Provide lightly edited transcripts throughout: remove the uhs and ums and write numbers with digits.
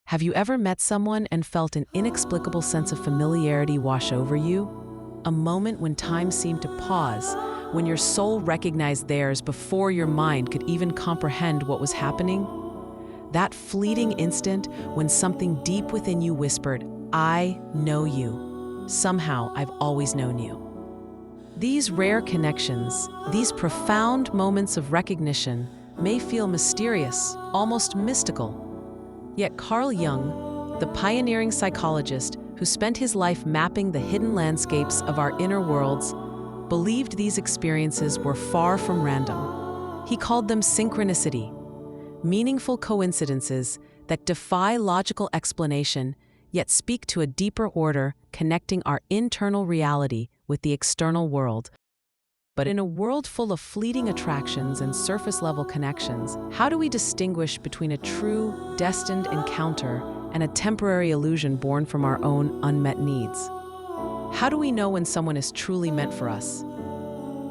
Have you ever met someone and felt an inexplicable sense of familiarity wash over you? A moment when time seemed to pause, when your soul recognized theirs before your mind could even comprehend what was happening? That fleeting instant when something deep within you whispered, "I know you. Somehow I've always known you." These rare connections, these profound moments of recognition, may feel mysterious, almost mystical. Yet Carl Jung, the pioneering psychologist who spent his life mapping the hidden landscapes of our inner worlds, believed these experiences were far from random. He called them synchronicity, meaningful coincidences that defy logical explanation, yet speak to a deeper order connecting our internal reality with the external world. But in a world full of fleeting attractions and surface-level connections, how do we distinguish between a true, destined encounter and a temporary illusion born from our own unmet needs? How do we know when someone is truly meant for us?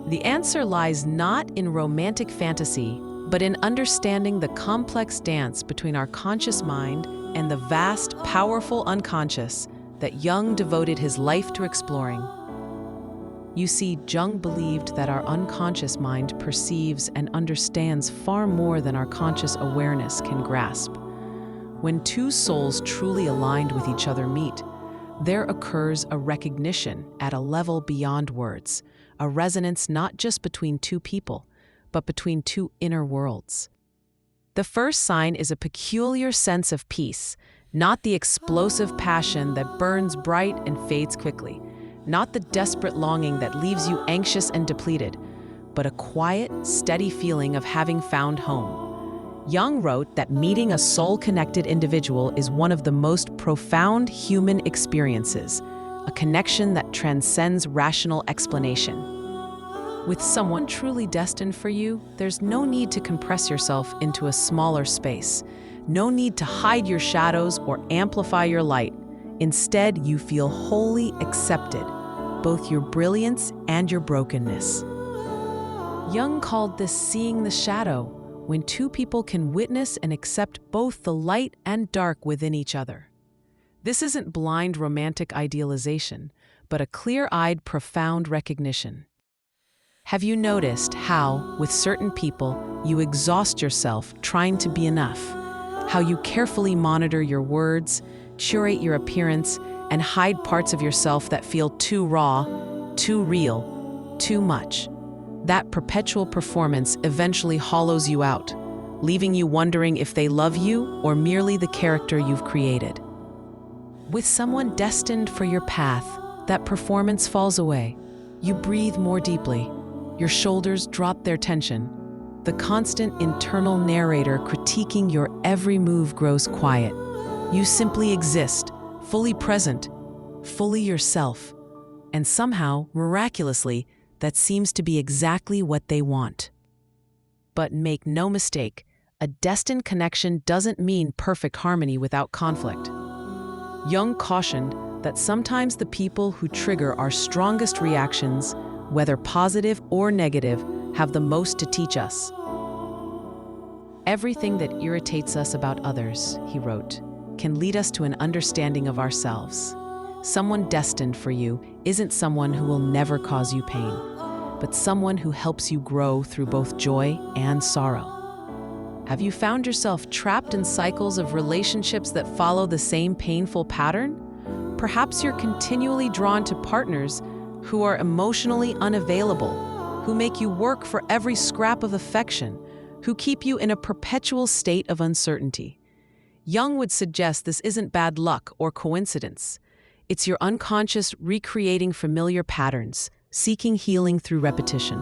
The answer lies not in romantic fantasy, but in understanding the complex dance between our conscious mind and the vast, powerful unconscious that Jung devoted his life to exploring. You see, Jung believed that our unconscious mind perceives and understands far more than our conscious awareness can grasp. When two souls truly aligned with each other meet, there occurs a recognition at a level beyond words, a resonance not just between two people, but between two inner worlds. The first sign is a peculiar sense of peace, not the explosive passion that burns bright and fades quickly, not the desperate longing that leaves you anxious and depleted, but a quiet, steady feeling of having found home. Jung wrote that meeting a soul-connected individual is one of the most profound human experiences, a connection that transcends rational explanation. With someone truly destined for you, there's no need to compress yourself into a smaller space, no need to hide your shadows or amplify your light. Instead, you feel wholly accepted, both your brilliance and your brokenness. Jung called this seeing the shadow, when two people can witness and accept both the light and dark within each other. This isn't blind romantic idealization, but a clear-eyed, profound recognition. Have you noticed how, with certain people, you exhaust yourself trying to be enough? How you carefully monitor your words, curate your appearance, and hide parts of yourself that feel too raw, too real, too much. That perpetual performance eventually hollows you out, leaving you wondering if they love you or merely the character you've created. With someone destined for your path, that performance falls away. You breathe more deeply. Your shoulders drop their tension. The constant internal narrator critiquing your every move grows quiet. You simply exist, fully present, fully yourself. And somehow, miraculously, that seems to be exactly what they want. But make no mistake, a destined connection doesn't mean perfect harmony without conflict. Jung cautioned that sometimes the people who trigger our strongest reactions, whether positive or negative, have the most to teach us. Everything that irritates us about others, he wrote, can lead us to an understanding of ourselves. Someone destined for you isn't someone who will never cause you pain, but someone who helps you grow through both joy and sorrow. Have you found yourself trapped in cycles of relationships that follow the same painful pattern? Perhaps you're continually drawn to partners who are emotionally unavailable, who make you work for every scrap of affection, who keep you in a perpetual state of uncertainty. Jung would suggest this isn't bad luck or coincidence. It's your unconscious recreating familiar patterns, seeking healing through repetition.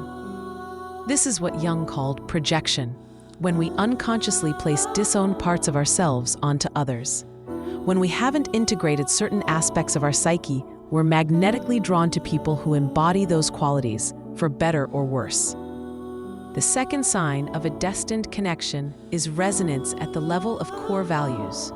This is what Jung called projection, when we unconsciously place disowned parts of ourselves onto others. When we haven't integrated certain aspects of our psyche, we're magnetically drawn to people who embody those qualities, for better or worse. The second sign of a destined connection is resonance at the level of core values.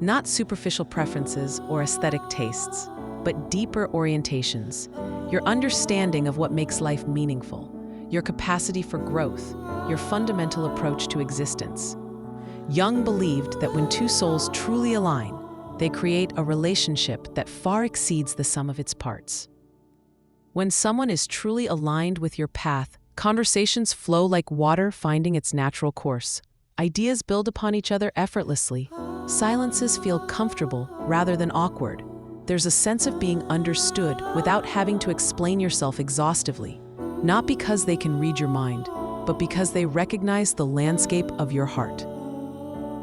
Not superficial preferences or aesthetic tastes, but deeper orientations. Your understanding of what makes life meaningful, your capacity for growth, your fundamental approach to existence. Jung believed that when two souls truly align, they create a relationship that far exceeds the sum of its parts. When someone is truly aligned with your path, conversations flow like water finding its natural course. Ideas build upon each other effortlessly. Silences feel comfortable rather than awkward. There's a sense of being understood without having to explain yourself exhaustively, not because they can read your mind, but because they recognize the landscape of your heart.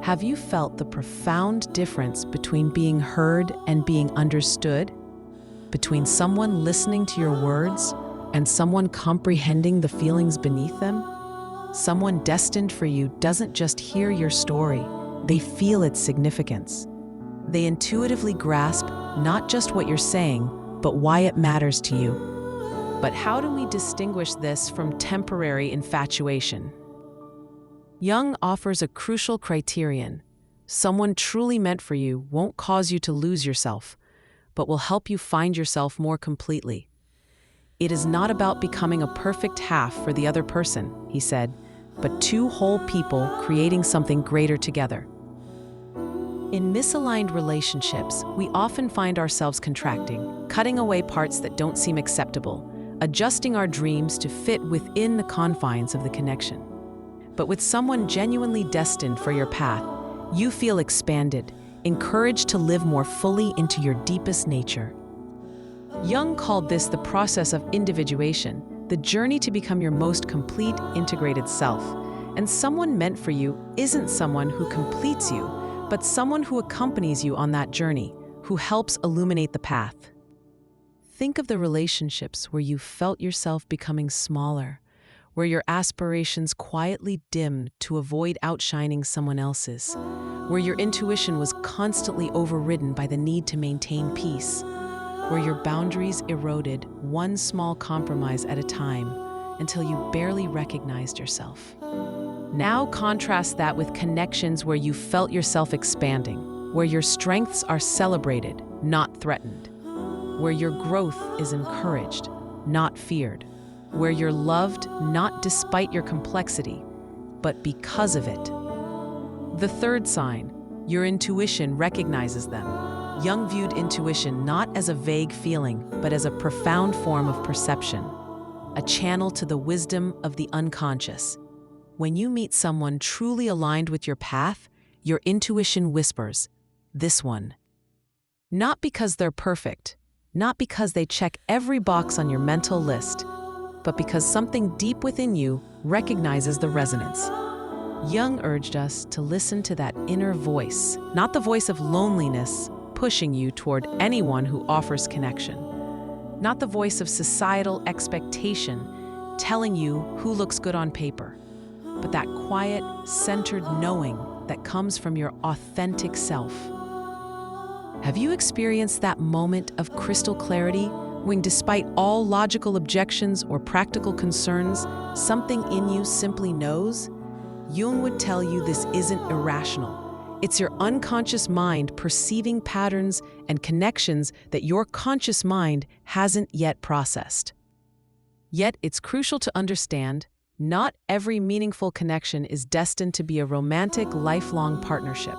Have you felt the profound difference between being heard and being understood? Between someone listening to your words and someone comprehending the feelings beneath them? Someone destined for you doesn't just hear your story, they feel its significance. They intuitively grasp not just what you're saying, but why it matters to you. But how do we distinguish this from temporary infatuation? Jung offers a crucial criterion. Someone truly meant for you won't cause you to lose yourself, but will help you find yourself more completely. It is not about becoming a perfect half for the other person, he said, but two whole people creating something greater together. In misaligned relationships, we often find ourselves contracting, cutting away parts that don't seem acceptable, adjusting our dreams to fit within the confines of the connection. But with someone genuinely destined for your path, you feel expanded, encouraged to live more fully into your deepest nature. Jung called this the process of individuation, the journey to become your most complete, integrated self. And someone meant for you isn't someone who completes you, but someone who accompanies you on that journey, who helps illuminate the path. Think of the relationships where you felt yourself becoming smaller, where your aspirations quietly dimmed to avoid outshining someone else's, where your intuition was constantly overridden by the need to maintain peace, where your boundaries eroded one small compromise at a time until you barely recognized yourself. Now contrast that with connections where you felt yourself expanding, where your strengths are celebrated, not threatened, where your growth is encouraged, not feared, where you're loved not despite your complexity, but because of it. The third sign, your intuition recognizes them. Jung viewed intuition not as a vague feeling, but as a profound form of perception, a channel to the wisdom of the unconscious. When you meet someone truly aligned with your path, your intuition whispers, "This one." Not because they're perfect, not because they check every box on your mental list, but because something deep within you recognizes the resonance. Jung urged us to listen to that inner voice, not the voice of loneliness pushing you toward anyone who offers connection, not the voice of societal expectation telling you who looks good on paper, but that quiet, centered knowing that comes from your authentic self. Have you experienced that moment of crystal clarity when, despite all logical objections or practical concerns, something in you simply knows? Jung would tell you this isn't irrational. It's your unconscious mind perceiving patterns and connections that your conscious mind hasn't yet processed. Yet it's crucial to understand, not every meaningful connection is destined to be a romantic, lifelong partnership.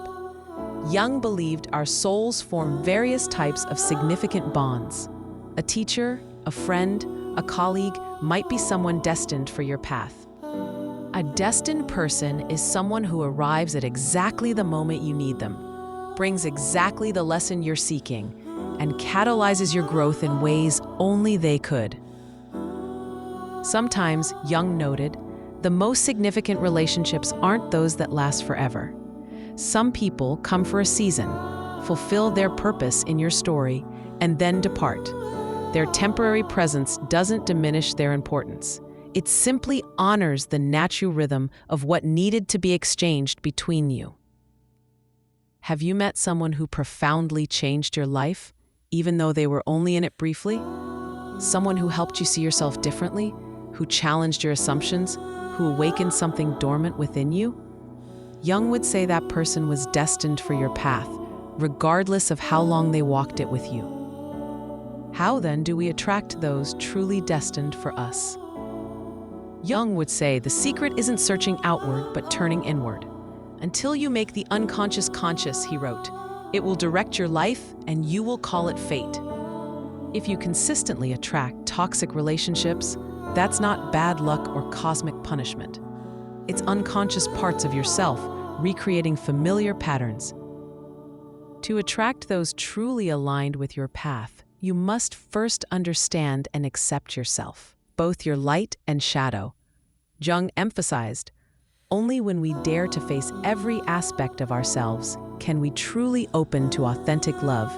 Jung believed our souls form various types of significant bonds. A teacher, a friend, a colleague might be someone destined for your path. A destined person is someone who arrives at exactly the moment you need them, brings exactly the lesson you're seeking, and catalyzes your growth in ways only they could. Sometimes, Jung noted, the most significant relationships aren't those that last forever. Some people come for a season, fulfill their purpose in your story, and then depart. Their temporary presence doesn't diminish their importance. It simply honors the natural rhythm of what needed to be exchanged between you. Have you met someone who profoundly changed your life, even though they were only in it briefly? Someone who helped you see yourself differently, who challenged your assumptions, who awakened something dormant within you? Jung would say that person was destined for your path, regardless of how long they walked it with you. How then do we attract those truly destined for us? Jung would say the secret isn't searching outward, but turning inward. until you make the unconscious conscious, he wrote. It will direct your life, and you will call it fate. If you consistently attract toxic relationships, that's not bad luck or cosmic punishment. It's unconscious parts of yourself recreating familiar patterns. To attract those truly aligned with your path, you must first understand and accept yourself, both your light and shadow. Jung emphasized, only when we dare to face every aspect of ourselves can we truly open to authentic love.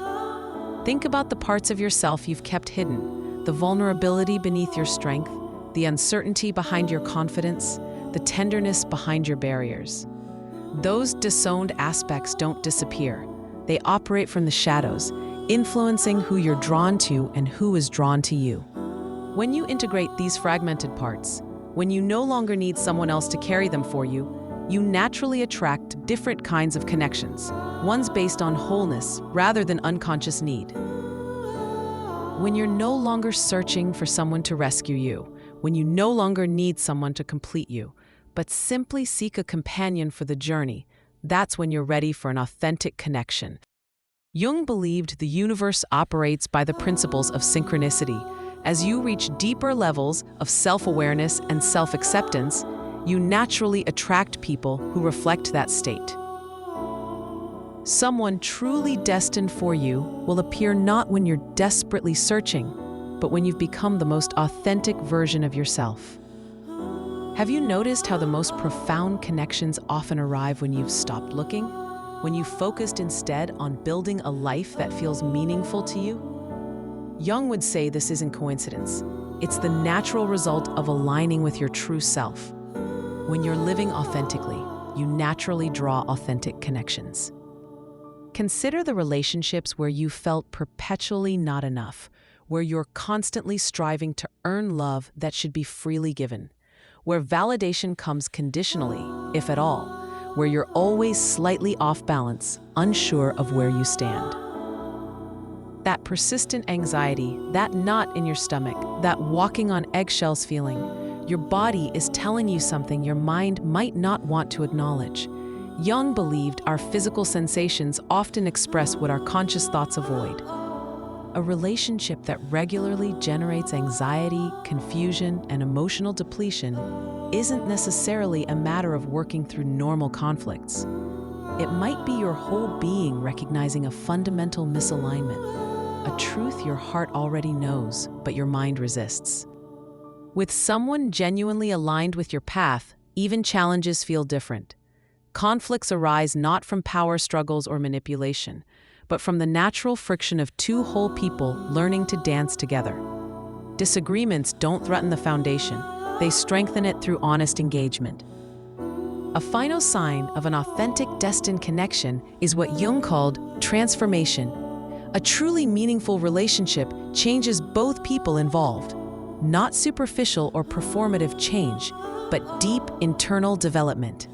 Think about the parts of yourself you've kept hidden, the vulnerability beneath your strength, the uncertainty behind your confidence, the tenderness behind your barriers. Those disowned aspects don't disappear. They operate from the shadows, influencing who you're drawn to and who is drawn to you. When you integrate these fragmented parts, when you no longer need someone else to carry them for you, you naturally attract different kinds of connections, ones based on wholeness rather than unconscious need. When you're no longer searching for someone to rescue you, when you no longer need someone to complete you, but simply seek a companion for the journey, that's when you're ready for an authentic connection. Jung believed the universe operates by the principles of synchronicity. As you reach deeper levels of self-awareness and self-acceptance, you naturally attract people who reflect that state. Someone truly destined for you will appear not when you're desperately searching, but when you've become the most authentic version of yourself. Have you noticed how the most profound connections often arrive when you've stopped looking? When you focused instead on building a life that feels meaningful to you? Jung would say this isn't coincidence. It's the natural result of aligning with your true self. When you're living authentically, you naturally draw authentic connections. Consider the relationships where you felt perpetually not enough, where you're constantly striving to earn love that should be freely given, where validation comes conditionally, if at all, where you're always slightly off balance, unsure of where you stand. That persistent anxiety, that knot in your stomach, that walking on eggshells feeling, your body is telling you something your mind might not want to acknowledge. Jung believed our physical sensations often express what our conscious thoughts avoid. A relationship that regularly generates anxiety, confusion, and emotional depletion isn't necessarily a matter of working through normal conflicts. It might be your whole being recognizing a fundamental misalignment, a truth your heart already knows, but your mind resists. With someone genuinely aligned with your path, even challenges feel different. Conflicts arise not from power struggles or manipulation, but from the natural friction of two whole people learning to dance together. Disagreements don't threaten the foundation, they strengthen it through honest engagement. A final sign of an authentic destined connection is what Jung called transformation. A truly meaningful relationship changes both people involved. Not superficial or performative change, but deep internal development.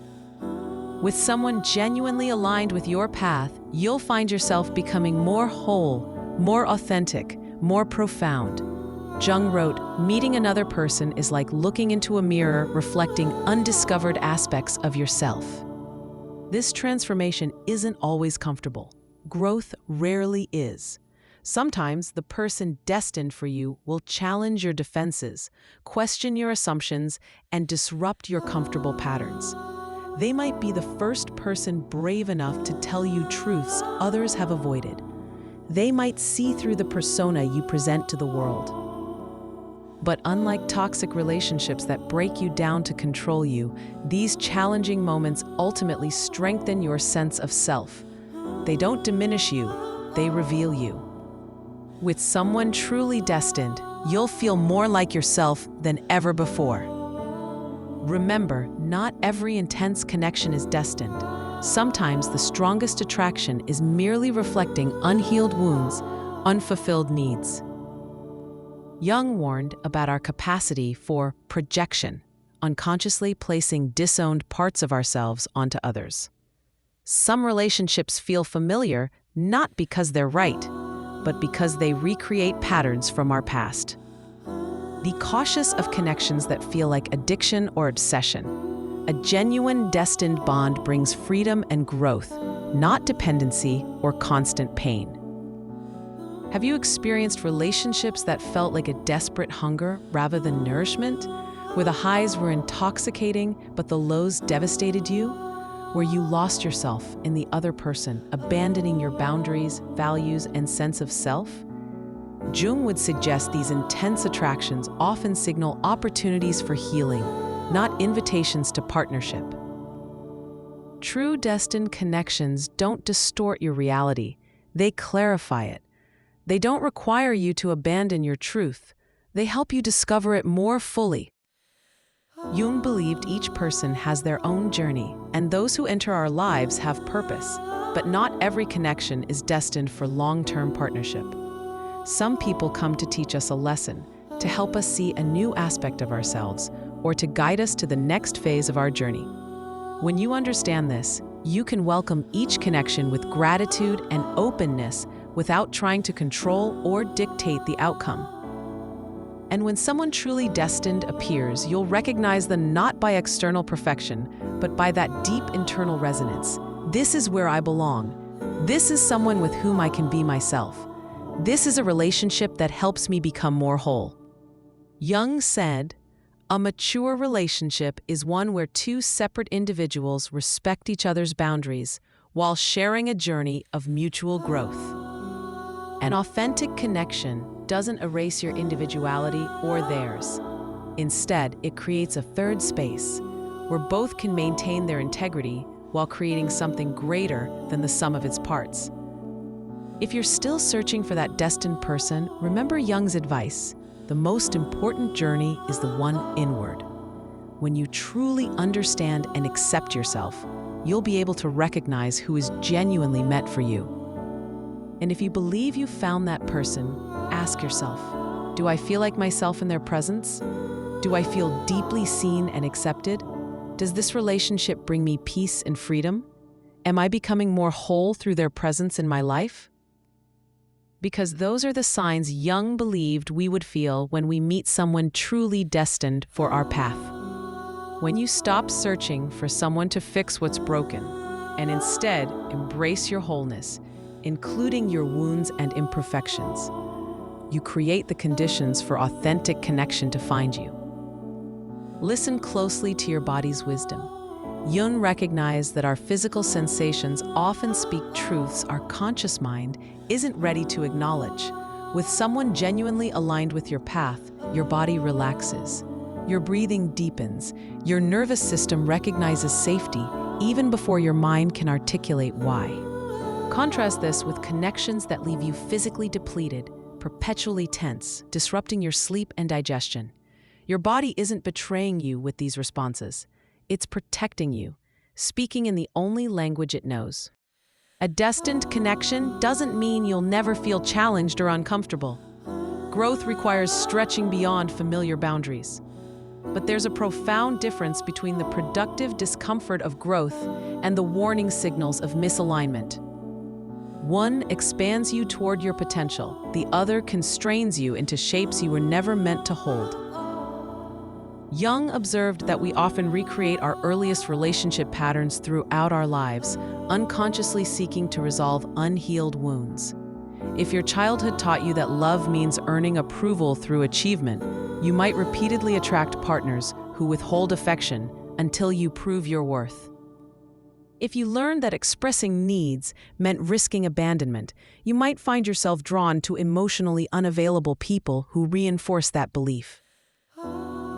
With someone genuinely aligned with your path, you'll find yourself becoming more whole, more authentic, more profound. Jung wrote, meeting another person is like looking into a mirror reflecting undiscovered aspects of yourself. This transformation isn't always comfortable. Growth rarely is. Sometimes the person destined for you will challenge your defenses, question your assumptions, and disrupt your comfortable patterns. They might be the first person brave enough to tell you truths others have avoided. They might see through the persona you present to the world. But unlike toxic relationships that break you down to control you, these challenging moments ultimately strengthen your sense of self. They don't diminish you, they reveal you. With someone truly destined, you'll feel more like yourself than ever before. Remember, not every intense connection is destined. Sometimes the strongest attraction is merely reflecting unhealed wounds, unfulfilled needs. Jung warned about our capacity for projection, unconsciously placing disowned parts of ourselves onto others. Some relationships feel familiar not because they're right, but because they recreate patterns from our past. Be cautious of connections that feel like addiction or obsession. a genuine destined bond brings freedom and growth, not dependency or constant pain. Have you experienced relationships that felt like a desperate hunger rather than nourishment? Where the highs were intoxicating, but the lows devastated you? Where you lost yourself in the other person, abandoning your boundaries, values, and sense of self? Jung would suggest these intense attractions often signal opportunities for healing, not invitations to partnership. True destined connections don't distort your reality, they clarify it. They don't require you to abandon your truth. They help you discover it more fully. Jung believed each person has their own journey, and those who enter our lives have purpose, but not every connection is destined for long-term partnership. Some people come to teach us a lesson, to help us see a new aspect of ourselves, or to guide us to the next phase of our journey. When you understand this, you can welcome each connection with gratitude and openness without trying to control or dictate the outcome. And when someone truly destined appears, you'll recognize them not by external perfection, but by that deep internal resonance. This is where I belong. This is someone with whom I can be myself. This is a relationship that helps me become more whole. Jung said, "A mature relationship is one where two separate individuals respect each other's boundaries while sharing a journey of mutual growth." An authentic connection doesn't erase your individuality or theirs. Instead, it creates a third space where both can maintain their integrity while creating something greater than the sum of its parts. If you're still searching for that destined person, remember Jung's advice: the most important journey is the one inward. When you truly understand and accept yourself, you'll be able to recognize who is genuinely meant for you. And if you believe you found that person, ask yourself, do I feel like myself in their presence? Do I feel deeply seen and accepted? Does this relationship bring me peace and freedom? Am I becoming more whole through their presence in my life? Because those are the signs Jung believed we would feel when we meet someone truly destined for our path. When you stop searching for someone to fix what's broken, and instead embrace your wholeness, including your wounds and imperfections, you create the conditions for authentic connection to find you. Listen closely to your body's wisdom. Jung recognized that our physical sensations often speak truths our conscious mind isn't ready to acknowledge. With someone genuinely aligned with your path, your body relaxes, your breathing deepens, your nervous system recognizes safety even before your mind can articulate why. Contrast this with connections that leave you physically depleted, perpetually tense, disrupting your sleep and digestion. Your body isn't betraying you with these responses. It's protecting you, speaking in the only language it knows. A destined connection doesn't mean you'll never feel challenged or uncomfortable. Growth requires stretching beyond familiar boundaries. But there's a profound difference between the productive discomfort of growth and the warning signals of misalignment. One expands you toward your potential, the other constrains you into shapes you were never meant to hold. Jung observed that we often recreate our earliest relationship patterns throughout our lives, unconsciously seeking to resolve unhealed wounds. If your childhood taught you that love means earning approval through achievement, you might repeatedly attract partners who withhold affection until you prove your worth. If you learned that expressing needs meant risking abandonment, you might find yourself drawn to emotionally unavailable people who reinforce that belief.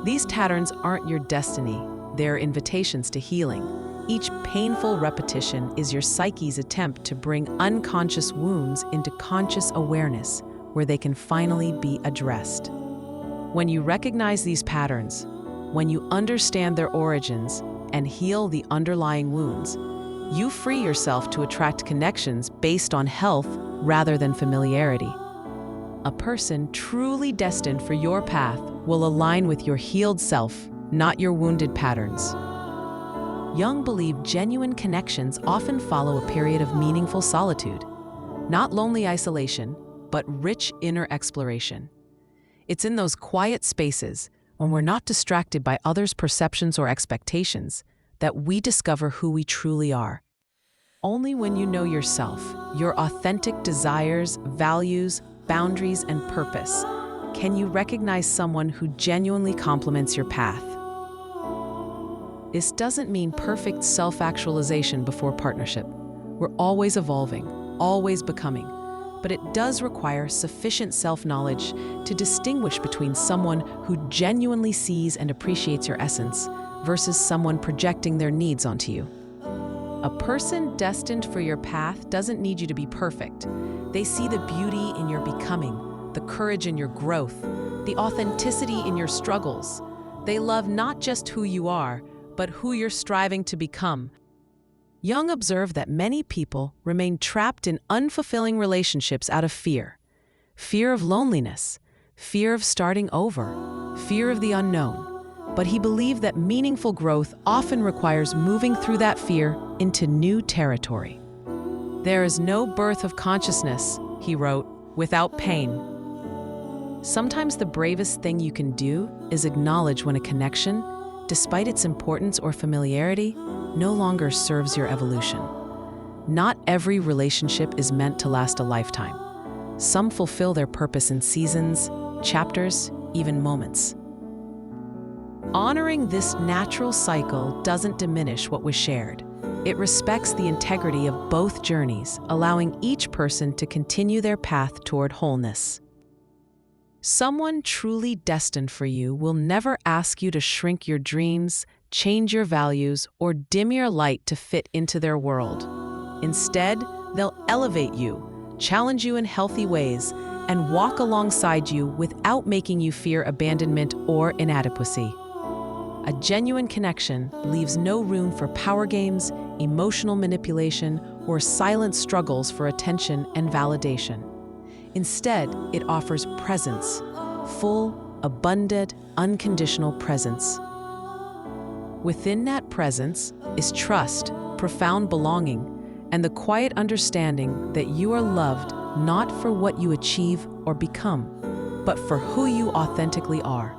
These patterns aren't your destiny, they're invitations to healing. Each painful repetition is your psyche's attempt to bring unconscious wounds into conscious awareness, where they can finally be addressed. When you recognize these patterns, when you understand their origins and heal the underlying wounds, you free yourself to attract connections based on health rather than familiarity. A person truly destined for your path will align with your healed self, not your wounded patterns. Jung believed genuine connections often follow a period of meaningful solitude, not lonely isolation, but rich inner exploration. It's in those quiet spaces, when we're not distracted by others' perceptions or expectations, that we discover who we truly are. Only when you know yourself, your authentic desires, values, boundaries, and purpose, can you recognize someone who genuinely complements your path. This doesn't mean perfect self-actualization before partnership. We're always evolving, always becoming, but it does require sufficient self-knowledge to distinguish between someone who genuinely sees and appreciates your essence versus someone projecting their needs onto you. A person destined for your path doesn't need you to be perfect. They see the beauty in your becoming, the courage in your growth, the authenticity in your struggles. They love not just who you are, but who you're striving to become. Jung observed that many people remain trapped in unfulfilling relationships out of fear. Fear of loneliness, fear of starting over, fear of the unknown. But he believed that meaningful growth often requires moving through that fear into new territory. There is no birth of consciousness, he wrote, without pain. Sometimes the bravest thing you can do is acknowledge when a connection, despite its importance or familiarity, no longer serves your evolution. Not every relationship is meant to last a lifetime. Some fulfill their purpose in seasons, chapters, even moments. Honoring this natural cycle doesn't diminish what was shared. It respects the integrity of both journeys, allowing each person to continue their path toward wholeness. Someone truly destined for you will never ask you to shrink your dreams, change your values, or dim your light to fit into their world. Instead, they'll elevate you, challenge you in healthy ways, and walk alongside you without making you fear abandonment or inadequacy. A genuine connection leaves no room for power games, emotional manipulation, or silent struggles for attention and validation. Instead, it offers presence, full, abundant, unconditional presence. Within that presence is trust, profound belonging, and the quiet understanding that you are loved not for what you achieve or become, but for who you authentically are.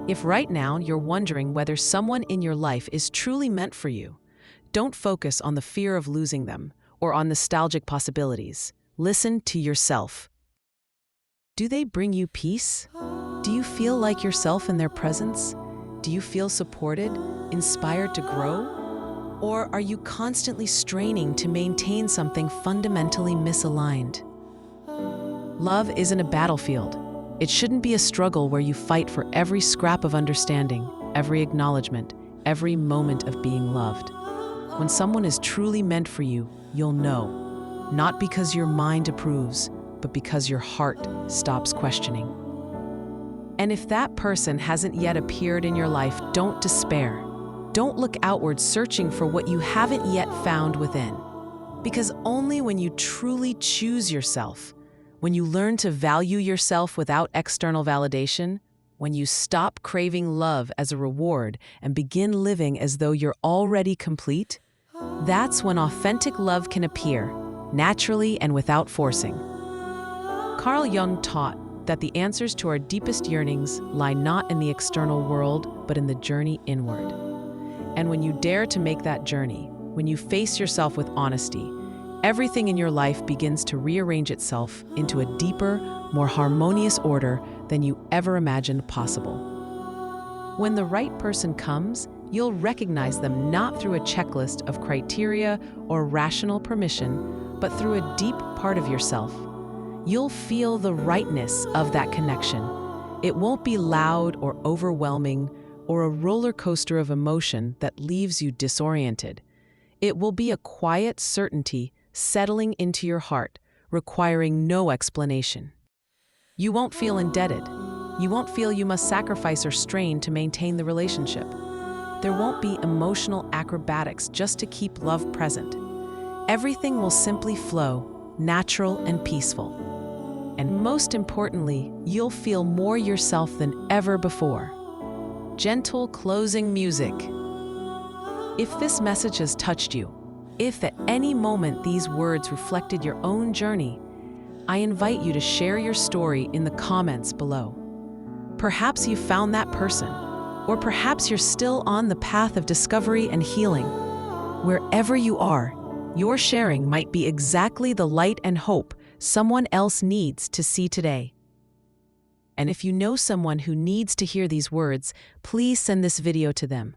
If right now you're wondering whether someone in your life is truly meant for you, don't focus on the fear of losing them or on nostalgic possibilities. Listen to yourself. Do they bring you peace? Do you feel like yourself in their presence? Do you feel supported, inspired to grow? Or are you constantly straining to maintain something fundamentally misaligned? Love isn't a battlefield. It shouldn't be a struggle where you fight for every scrap of understanding, every acknowledgement, every moment of being loved. When someone is truly meant for you, you'll know, not because your mind approves, but because your heart stops questioning. And if that person hasn't yet appeared in your life, don't despair. Don't look outward searching for what you haven't yet found within. Because only when you truly choose yourself, when you learn to value yourself without external validation, when you stop craving love as a reward and begin living as though you're already complete, that's when authentic love can appear, naturally and without forcing. Carl Jung taught that the answers to our deepest yearnings lie not in the external world, but in the journey inward. And when you dare to make that journey, when you face yourself with honesty, everything in your life begins to rearrange itself into a deeper, more harmonious order than you ever imagined possible. When the right person comes, you'll recognize them not through a checklist of criteria or rational permission, but through a deep part of yourself. You'll feel the rightness of that connection. It won't be loud or overwhelming or a roller coaster of emotion that leaves you disoriented. It will be a quiet certainty settling into your heart, requiring no explanation. You won't feel indebted. You won't feel you must sacrifice or strain to maintain the relationship. There won't be emotional acrobatics just to keep love present. Everything will simply flow, natural and peaceful. And most importantly, you'll feel more yourself than ever before. Gentle closing music. If this message has touched you, if at any moment these words reflected your own journey, I invite you to share your story in the comments below. Perhaps you found that person, Or perhaps you're still on the path of discovery and healing. Wherever you are, your sharing might be exactly the light and hope someone else needs to see today. And if you know someone who needs to hear these words, please send this video to them.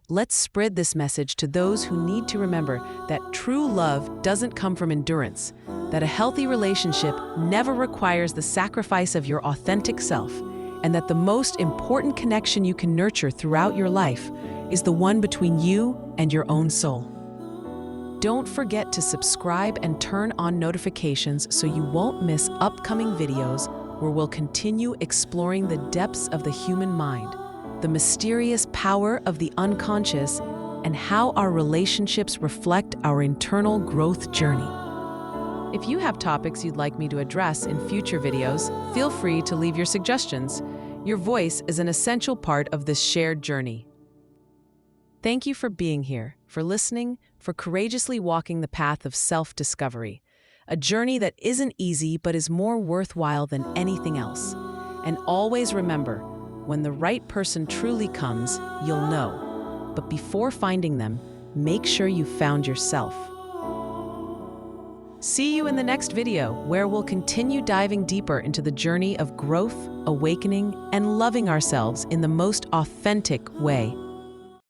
Let's spread this message to those who need to remember that true love doesn't come from endurance, that a healthy relationship never requires the sacrifice of your authentic self, and that the most important connection you can nurture throughout your life is the one between you and your own soul. Don't forget to subscribe and turn on notifications so you won't miss upcoming videos where we'll continue exploring the depths of the human mind, the mysterious power of the unconscious, and how our relationships reflect our internal growth journey. If you have topics you'd like me to address in future videos, feel free to leave your suggestions. Your voice is an essential part of this shared journey. Thank you for being here, for listening, for courageously walking the path of self-discovery, a journey that isn't easy but is more worthwhile than anything else. And always remember, when the right person truly comes, you'll know. But before finding them, make sure you found yourself. See you in the next video, where we'll continue diving deeper into the journey of growth, awakening, and loving ourselves in the most authentic way